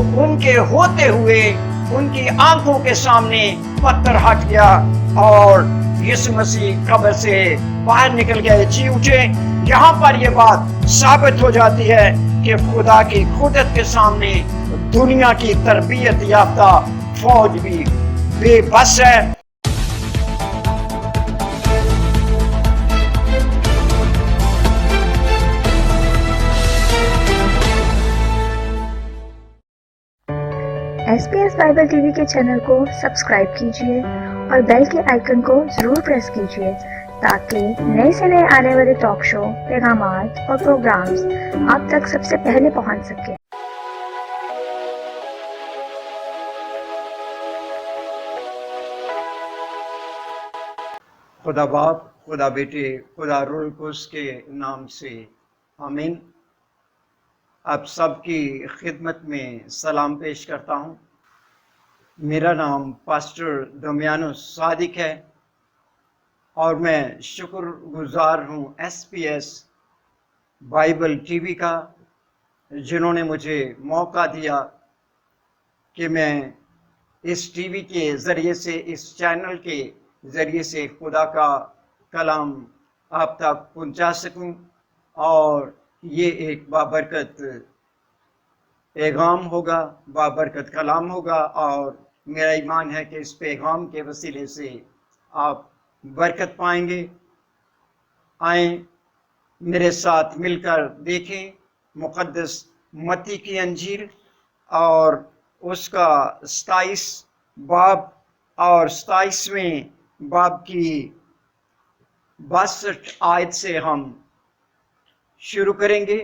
ان کے ہوتے ہوئے ان کی آنکھوں کے سامنے پتھر ہٹ گیا اور یسوع مسیح قبر سے باہر نکل گئے، جی اٹھے۔ یہاں پر یہ بات ثابت ہو جاتی ہے کہ خدا کی قدرت کے سامنے دنیا کی تربیت یافتہ فوج بھی بے بس ہے۔ SBS بائبل ٹی وی کے چینل کو سبسکرائب کیجیے اور بیل کے آئیکن کو ضرور پریس کیجیے تاکہ نئے سے نئے آنے والے ٹاک شو، پیغامات اور پروگرامز آپ تک سب سے پہلے پہنچ سکیں۔ خدا باپ، خدا بیٹے، خدا روح القدس کے نام سے آمین۔ آپ سب کی خدمت میں سلام پیش کرتا ہوں۔ میرا نام پاسٹر دمیانوس صادق ہے اور میں شکر گزار ہوں SBS بائبل ٹی وی کا، جنہوں نے مجھے موقع دیا کہ میں اس ٹی وی کے ذریعے سے، اس چینل کے ذریعے سے خدا کا کلام آپ تک پہنچا سکوں، اور یہ ایک بابرکت پیغام ہوگا، بابرکت کلام ہوگا، اور میرا ایمان ہے کہ اس پیغام کے وسیلے سے آپ برکت پائیں گے۔ آئیں میرے ساتھ مل کر دیکھیں مقدس متی کی انجیل اور اس کا 27 باب اور 27ویں باب کی 62 آیت سے ہم شروع کریں گے۔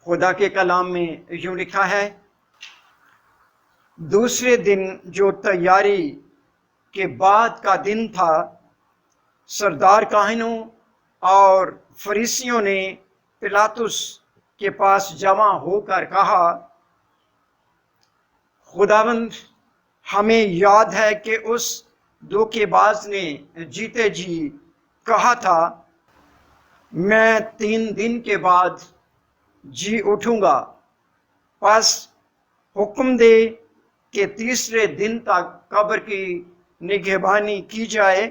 خدا کے کلام میں یوں لکھا ہے: دوسرے دن جو تیاری کے بعد کا دن تھا، سردار کاہنوں اور فریسیوں نے پلاطس کے پاس جمع ہو کر کہا، خداوند، ہمیں یاد ہے کہ اس دھوکے باز نے جیتے جی کہا تھا، میں 3 دن کے بعد جی اٹھوں گا۔ پس حکم دے کہ تیسرے دن تک قبر کی نگہبانی کی جائے،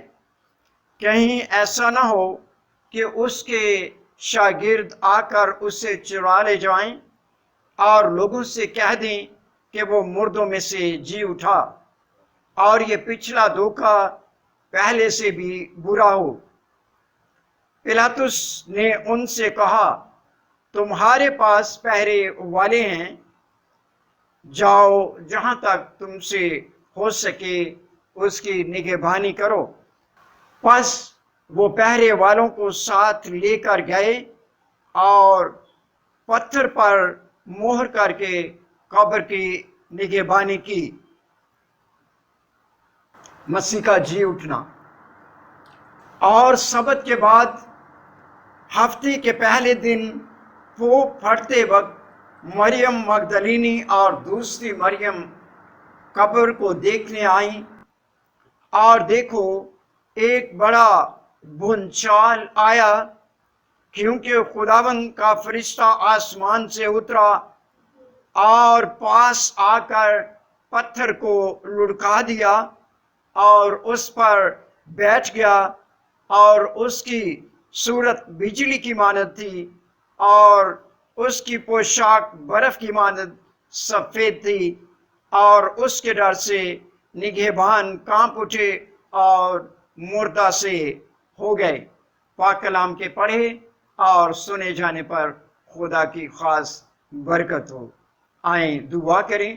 کہیں ایسا نہ ہو کہ اس کے شاگرد آ کر اسے چرا لے جائیں اور لوگوں سے کہہ دیں کہ وہ مردوں میں سے جی اٹھا، اور یہ پچھلا دھوکہ پہلے سے بھی برا ہو۔ پلاطس نے ان سے کہا، تمہارے پاس پہرے والے ہیں، جاؤ جہاں تک تم سے ہو سکے اس کی نگہبانی کرو۔ پس وہ پہرے والوں کو ساتھ لے کر گئے اور پتھر پر مہر کر کے قبر کی نگہبانی کی۔ مسیح کا جی اٹھنا۔ اور سبت کے بعد ہفتے کے پہلے دن پھوپ پھٹتے وقت مریم مگدلینی اور دوسری مریم قبر کو دیکھنے آئیں، اور دیکھو ایک بڑا بھونچال آیا، کیونکہ خداوند کا فرشتہ آسمان سے اترا اور پاس آ کر پتھر کو لڑکا دیا اور اس پر بیٹھ گیا، اور اس کی صورت بجلی کی مانند تھی اور اس کی پوشاک برف کی مانند سفید تھی، اور اس کے ڈر سے نگہبان کانپ اٹھے اور مردہ سے ہو گئے۔ پاک کلام کے پڑھے اور سنے جانے پر خدا کی خاص برکت ہو۔ آئیں دعا کریں۔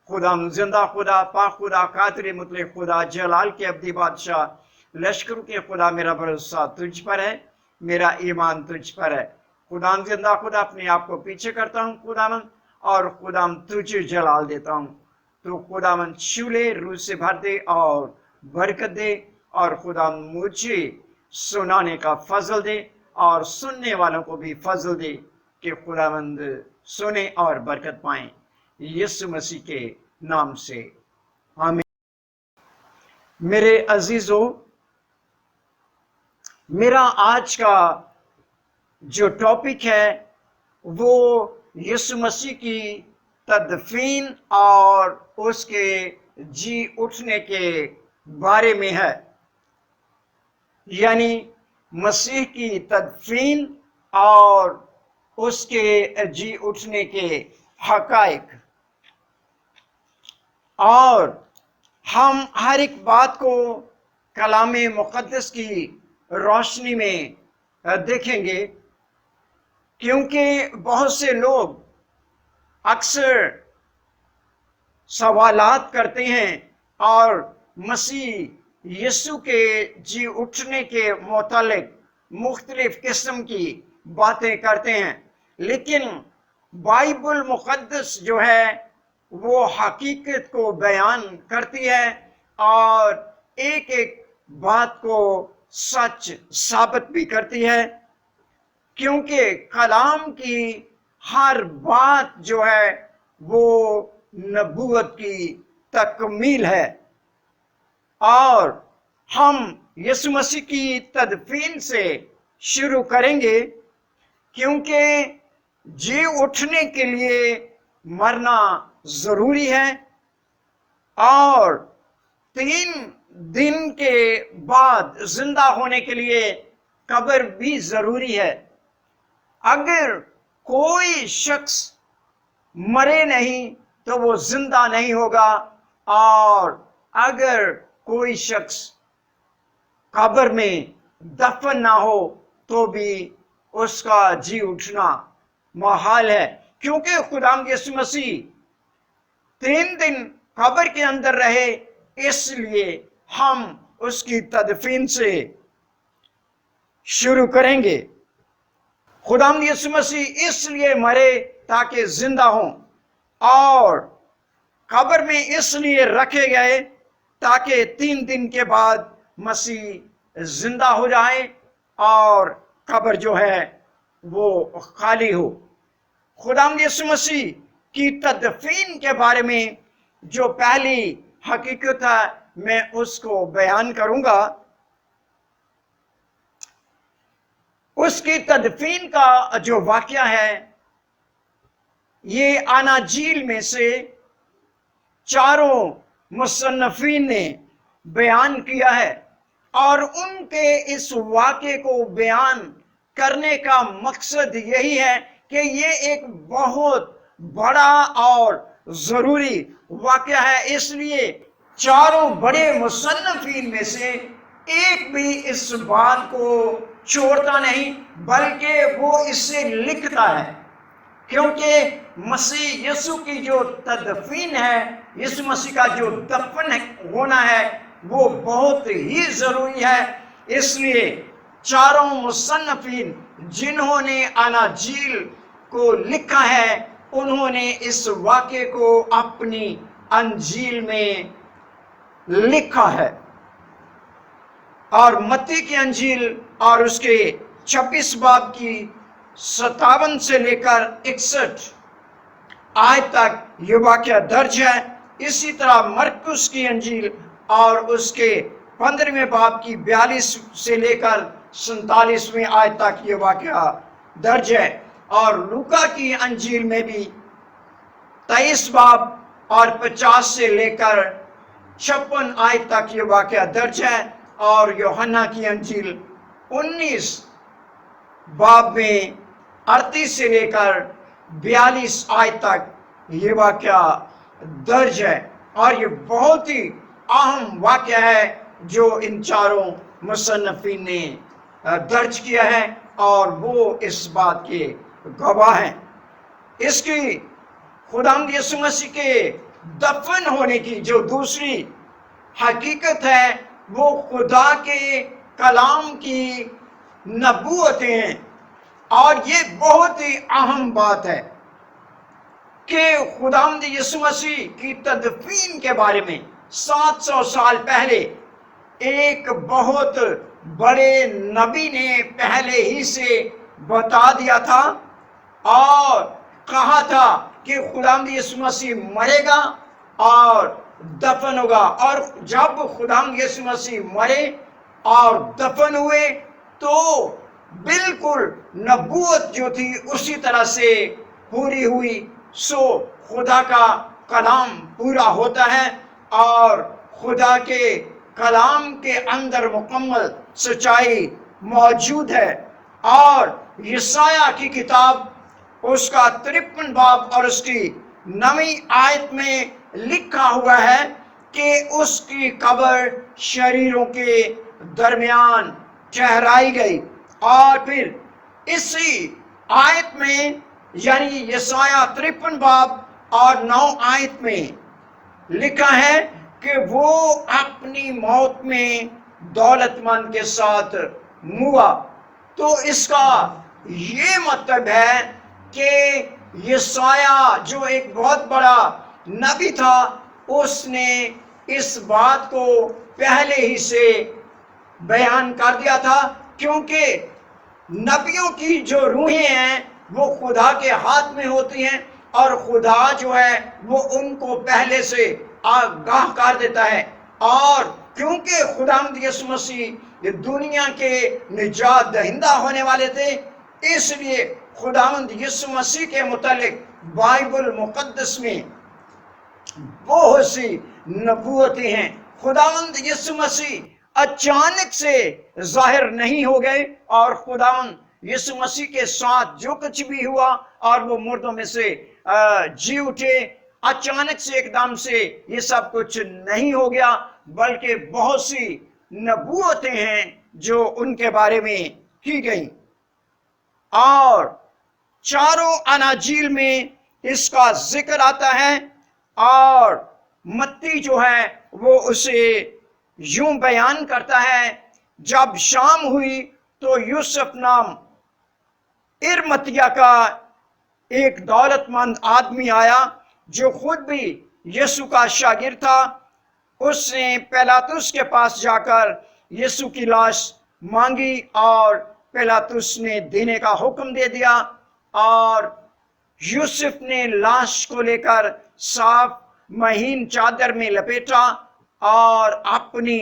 خدا زندہ خدا، پاک خدا، قادر مطلق خدا، جلال کے ابدی بادشاہ، لشکروں کے خدا، میرا بھروسہ تجھ پر ہے، میرا ایمان تجھ پر ہے۔ خدا زندہ خدا، اپنے آپ کو پیچھے کرتا ہوں خداوند، اور خدا تجھے جلال دیتا ہوں۔ تو خداوند شولے روح سے بھر دے اور برکت دے، اور خدا مجھے سنانے کا فضل دے اور سننے والوں کو بھی فضل دے کہ خداوند سنیں اور برکت پائیں، یسوع مسیح کے نام سے آمین۔ میرے عزیزو، میرا آج کا جو ٹاپک ہے وہ یسوع مسیح کی تدفین اور اس کے جی اٹھنے کے بارے میں ہے، یعنی مسیح کی تدفین اور اس کے جی اٹھنے کے حقائق۔ اور ہم ہر ایک بات کو کلام مقدس کی روشنی میں دیکھیں گے، کیونکہ بہت سے لوگ اکثر سوالات کرتے ہیں اور مسیح یسوع کے جی اٹھنے کے متعلق مختلف قسم کی باتیں کرتے ہیں، لیکن بائبل مقدس جو ہے وہ حقیقت کو بیان کرتی ہے اور ایک ایک بات کو سچ ثابت بھی کرتی ہے، کیونکہ کلام کی ہر بات جو ہے وہ نبوت کی تکمیل ہے۔ اور ہم یسوع مسیح کی تدفین سے شروع کریں گے، کیونکہ جی اٹھنے کے لیے مرنا ضروری ہے اور 3 دن کے بعد زندہ ہونے کے لیے قبر بھی ضروری ہے۔ اگر کوئی شخص مرے نہیں تو وہ زندہ نہیں ہوگا، اور اگر کوئی شخص قبر میں دفن نہ ہو تو بھی اس کا جی اٹھنا محال ہے، کیونکہ خداوند یسوع مسیح 3 دن قبر کے اندر رہے، اس لیے ہم اس کی تدفین سے شروع کریں گے۔ خداوند یسوع مسیح اس لیے مرے تاکہ زندہ ہوں، اور قبر میں اس لیے رکھے گئے تاکہ 3 دن کے بعد مسیح زندہ ہو جائے اور قبر جو ہے وہ خالی ہو۔ خداوند یسوع مسیح کی تدفین کے بارے میں جو پہلی حقیقت ہے میں اس کو بیان کروں گا۔ اس کی تدفین کا جو واقعہ ہے یہ اناجیل میں سے 4 مصنفین نے بیان کیا ہے، اور ان کے اس واقعے کو بیان کرنے کا مقصد یہی ہے کہ یہ ایک بہت بڑا اور ضروری واقعہ ہے، اس لیے 4 بڑے مصنفین میں سے ایک بھی اس بات کو چھوڑتا نہیں، بلکہ وہ اسے لکھتا ہے، کیونکہ مسیح یسوع کی جو تدفین ہے، یسوع مسیح کا جو دفن ہونا ہے وہ بہت ہی ضروری ہے۔ اس لیے 4 مصنفین جنہوں نے اناجیل کو لکھا ہے انہوں نے اس واقعے کو اپنی انجیل میں لکھا ہے، اور متی کی انجیل اور اس کے 26 باب کی 57 سے لے کر 61 آیت تک یہ واقعہ درج ہے۔ اسی طرح مرکس کی انجیل اور اس کے 15ویں باب کی 42 سے لے کر 47ویں آیت تک یہ واقعہ درج ہے، اور لوکا کی انجیل میں بھی 23 باب اور 50 سے لے کر 56 آیت تک یہ واقعہ درج ہے، اور یوحنا کی انجیل 19 باب میں 38 سے لے کر 42 آیت تک یہ واقعہ درج ہے، اور یہ بہت ہی اہم واقعہ ہے جو ان 4 مصنفین نے درج کیا ہے، اور وہ اس بات کے گواہ ہیں۔ اس کی خداوند یسوع مسیح کے دفن ہونے کی جو دوسری حقیقت ہے وہ خدا کے کلام کی نبوتیں ہیں، اور یہ بہت ہی اہم بات ہے کہ خداوند یسوع مسیح کی تدفین کے بارے میں 700 سال پہلے ایک بہت بڑے نبی نے پہلے ہی سے بتا دیا تھا اور کہا تھا کہ خداوند یسوع مسیح مرے گا اور دفن ہوگا، اور جب خداوند یسوع مسیح مرے اور دفن ہوئے تو بالکل نبوت جو تھی اسی طرح سے پوری ہوئی۔ सो खुदा का कलाम पूरा होता है और खुदा के कलाम के अंदर मुकम्मल सच्चाई मौजूद है। और यशाया की किताब उसका 53 बाब और उसकी 9वीं आयत में लिखा हुआ है कि उसकी कब्र शरीरों के दरमियान ठहराई गई। और फिर इसी आयत में यानी यशाया 53 बाब और 9 आयत में लिखा है कि वो अपनी मौत में दौलतमंद के साथ मुआ। तो इसका ये मतलब है कि यशाया जो एक बहुत बड़ा नबी था, उसने इस बात को पहले ही से बयान कर दिया था, क्योंकि नबियों की जो रूहें हैं वो खुदा के हाथ में होती हैं और खुदा जो है वो उनको पहले से आगाह कर देता है। और क्योंकि खुदावंद यीशु मसीह दुनिया के निजात दहिंदा होने वाले थे, इसलिए खुदावंद यीशु मसीह के मुतालिक बाइबल मुकद्दस में बहुत सी नबूवतें हैं। खुदावंद यीशु मसीह अचानक से जाहिर नहीं हो गए और खुदावंद यीशु मसीह के साथ जो कुछ भी हुआ और वो मुर्दों में से जी उठे, अचानक से एकदम से ये सब कुछ नहीं हो गया, बल्कि बहुत सी नबूवतें हैं जो उनके बारे में की गई। और चारों अनाजील में इसका जिक्र आता है और मत्ती जो है वो उसे यूं बयान करता है, जब शाम हुई तो यूसुफ नाम इरमतिया का एक दौलतमंद आदमी आया जो खुद भी यीशु का शागिर्द था। उसने पिलातुस के पास जाकर यीशु की लाश मांगी और पिलातुस ने देने का हुक्म दे दिया। और यूसुफ ने लाश को लेकर साफ महीन चादर में लपेटा और अपनी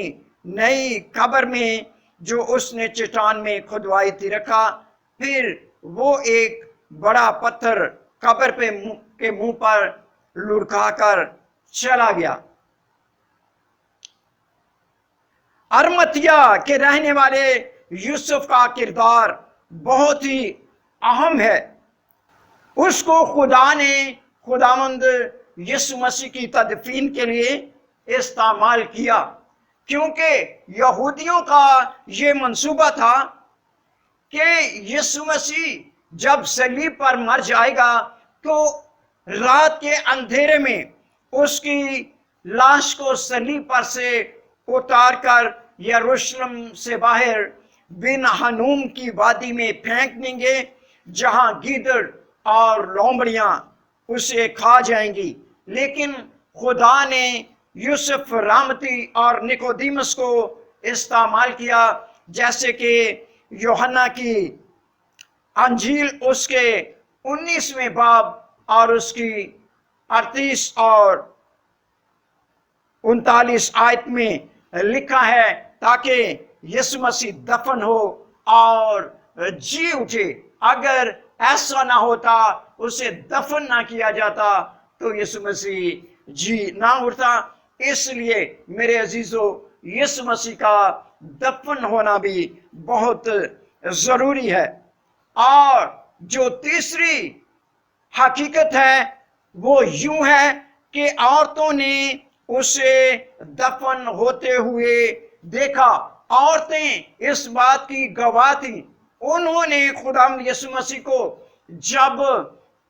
नई कब्र में जो उसने चट्टान में खुदवाई थी रखा। फिर वो एक बड़ा पत्थर कब्र के मुंह पर लुढ़काकर चला गया। अरमतिया के रहने वाले यूसुफ का किरदार बहुत ही अहम है। उसको खुदा ने खुदावंद यीशु मसीह की तदफीन के लिए इस्तेमाल किया, क्योंकि यहूदियों का ये मंसूबा था कि यीशु मसीह जब सलीब पर मर जाएगा तो रात के अंधेरे में उसकी लाश को सलीब पर से उतार कर यरूशलेम से बाहर बिन हनूम की वादी में फेंक देंगे, जहां गीदड़ और लोमड़ियां उसे खा जाएंगी। लेकिन खुदा ने यूसुफ रामती और निकोदीमस को इस्तेमाल किया, जैसे कि यूहन्ना की अंजील उसके 19वें बाब और उसकी 38 और 39 आयत में लिखा है, ताकि यीशु मसीह दफन हो और जी उठे। अगर ऐसा ना होता, उसे दफन ना किया जाता, तो यीशु मसीह जी ना उठता। इसलिए मेरे अजीजों, यीशु मसीह का दफन होना भी बहुत जरूरी है। और जो तीसरी हकीकत है वो यूं है कि औरतों ने उसे दफन होते हुए देखा। औरतें इस बात की गवाह थी। उन्होंने खुदावंद यीशु मसीह को जब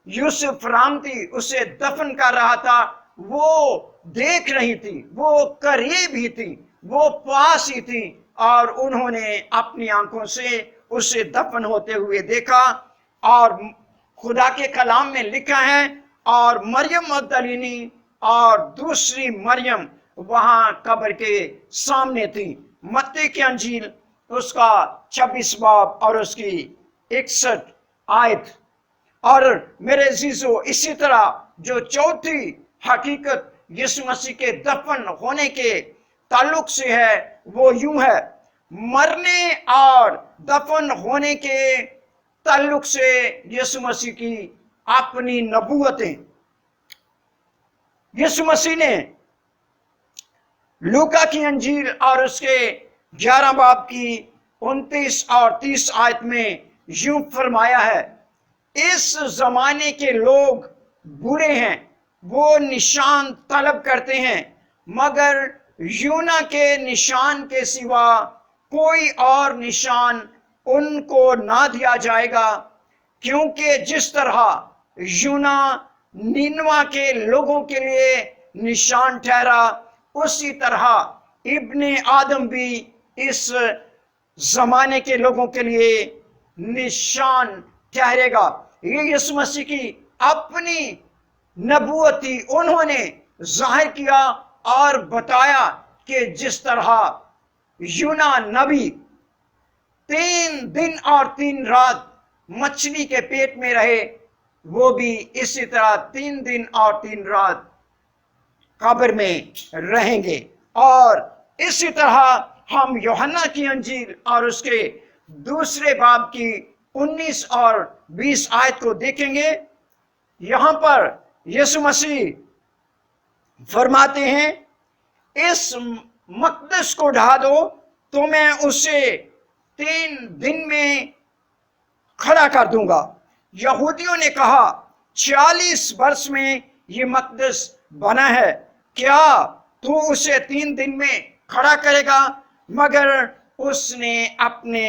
यूसुफ रामती उसे दफन कर रहा था, वो देख रही थी, वो करीब ही थी, वो पास ही थी, और उन्होंने अपनी आंखों से उसे दफन होते हुए देखा। और खुदा के कलाम में लिखा है, और मरियम मगदलीनी और दूसरी मरियम वहां कब्र के सामने थी। मत्ती की अंजील उसका 26 बाब और उसकी 61 आयत। और मेरे अजीजों, इसी तरह जो चौथी हकीकत यीशु मसीह के दफन होने के ताल्लुक से है वो यूं है, मरने और दफन होने के ताल्लुक से यीशु मसीह की अपनी नबूवतें यीशु मसीह ने लूका की अंजील और उसके 11 बाब की 29 और 30 आयत में यूं फरमाया है, इस जमाने के लोग बुरे हैं, वो निशान तलब करते हैं, मगर यूना के निशान के सिवा कोई और निशान उनको ना दिया जाएगा, क्योंकि जिस तरह यूना निनवा के लोगों के लिए निशान ठहरा, उसी तरह इब्ने आदम भी इस जमाने के लोगों के लिए निशान ठहरेगा। ये यीशु मसीह की अपनी नबूवती उन्होंने जाहिर किया और बताया कि जिस तरह यूना नबी 3 दिन और 3 रात मछली के पेट में रहे, वो भी इसी तरह 3 दिन और 3 रात कब्र में रहेंगे। और इसी तरह हम यूहन्ना की अंजील और उसके 2 बाब की 19 और 20 आयत को देखेंगे। यहां पर यीशु मसीह फरमाते हैं, इस मकदस को ढा दो तो मैं उसे 3 दिन में खड़ा कर दूंगा। यहूदियों ने कहा, 40 वर्ष में ये मकदस बना है, क्या तू उसे 3 दिन में खड़ा करेगा? मगर उसने अपने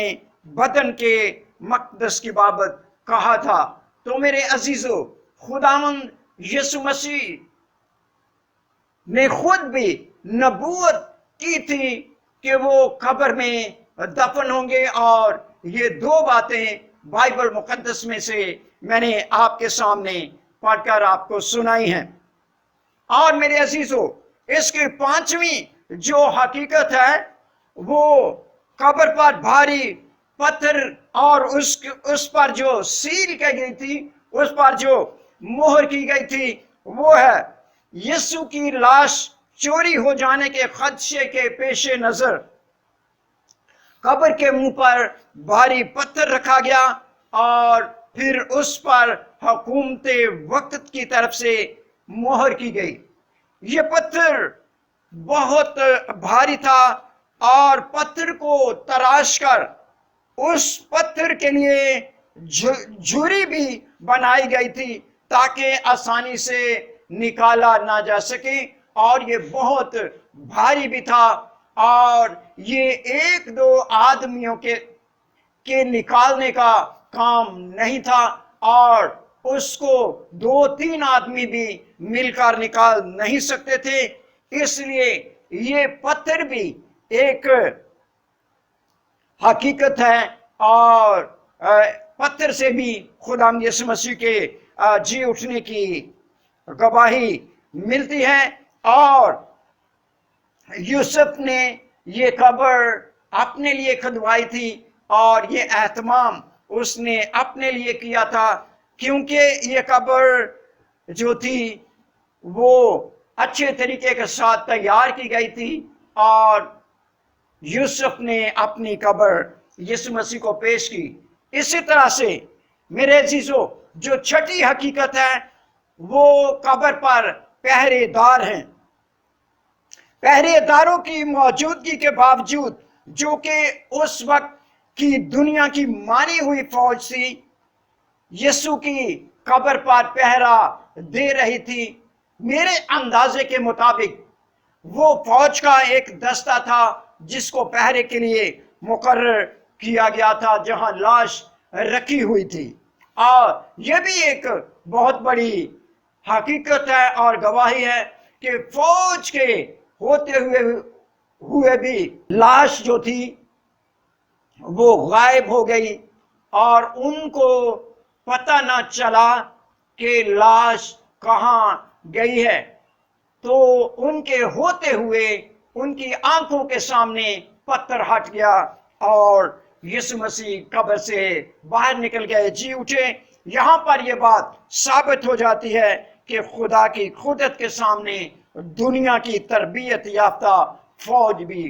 बदन के मकदस की बाबत कहा था। तो मेरे अजीजों, खुदावंद यीशु मसीह ने खुद भी नबूवत की थी कि वो कब्र में दफन होंगे, और ये 2 बातें बाइबल मुकद्दस में से मैंने आपके सामने पढ़कर आपको सुनाई हैं। और मेरे अजीजों, इसकी 5वीं जो हकीकत है, वो कब्र पर भारी पत्थर और उस पर जो सील की गई थी, उस पर जो मोहर की गई थी, वो है यीशु की लाश चोरी हो जाने के खदशे के पेश नजर कब्र के मुंह पर भारी पत्थर रखा गया, और फिर उस पर हुकूमत वक्त की तरफ से मोहर की गई। ये पत्थर बहुत भारी था, और पत्थर को तराश कर उस पत्थर के लिए झुरी भी बनाई गई थी, ताकि आसानी से निकाला ना जा सके। और ये बहुत भारी भी था, और ये 1-2 आदमियों के निकालने का काम नहीं था, और उसको 2-3 आदमी भी मिलकर निकाल नहीं सकते थे। इसलिए ये पत्थर भी एक हकीकत है, और पत्थर से भी खुदा यीशु मसीह के जी उठने की गवाही मिलती है। और यूसुफ ने ये कब्र अपने लिए खुदवाई थी, और ये एहतमाम उसने अपने लिए किया था, क्योंकि ये कब्र जो थी वो अच्छे तरीके के साथ तैयार की गई थी, और यूसुफ ने अपनी कब्र यीशु मसीह को पेश की। इसी तरह से मेरे अजीजों, जो छठी हकीकत है, वो कब्र पर पहरेदार हैं। पहरेदारों की मौजूदगी के बावजूद, जो कि उस वक्त की दुनिया की मानी हुई फौज थी, यीशु की कब्र पर पहरा दे रही थी। मेरे अंदाजे के मुताबिक वो फौज का एक दस्ता था जिसको पहरे के लिए मुकर्रर किया गया था, जहां लाश रखी हुई थी। और यह भी एक बहुत बड़ी हकीकत है और गवाही है कि फौज के होते हुए भी लाश जो थी वो गायब हो गई, और उनको पता ना चला कि लाश कहां गई है। तो उनके होते हुए उनकी आंखों के सामने पत्थर हट गया, और यीशु मसीह कब्र से बाहर निकल गए, जी उठे। यहां पर यह बात साबित हो जाती है कि खुदा की कुदरत के सामने दुनिया की तरबियत याफ्ता फौज भी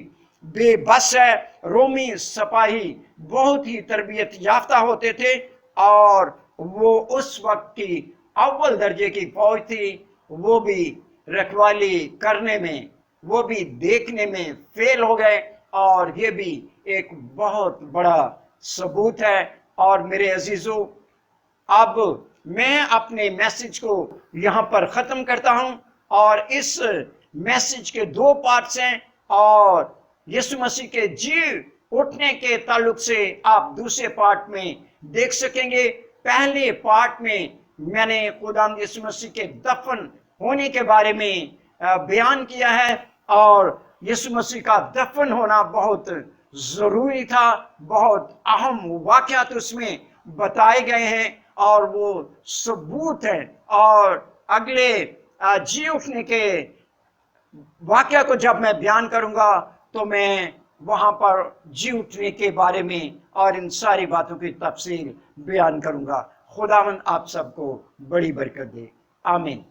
बेबस है। रोमी सिपाही बहुत ही तरबियत याफ्ता होते थे, और वो उस वक्त की अव्वल दर्जे की फौज थी, वो भी रखवाली करने में, वो भी देखने में फेल हो गए, और ये भी एक बहुत बड़ा सबूत है। और मेरे अजीजों, अब मैं अपने मैसेज को यहाँ पर ख़त्म करता हूँ, और इस मैसेज के 2 पार्ट्स हैं, और यीशु मसीह के जी उठने के ताल्लुक से आप दूसरे पार्ट में देख सकेंगे। पहले पार्ट में मैंने खुदावंद यीशु मसीह के दफन होने के बारे में बयान किया है, और यीशु मसीह का दफन होना बहुत ज़रूरी था, बहुत अहम वाक़यात उसमें बताए गए हैं, और वो सबूत है। और अगले जी उठने के वाक़या को जब मैं बयान करूँगा तो मैं वहाँ पर जी उठने के बारे में और इन सारी बातों की तफसील बयान करूँगा। खुदावंद आप सबको बड़ी बरकत दे। आमीन।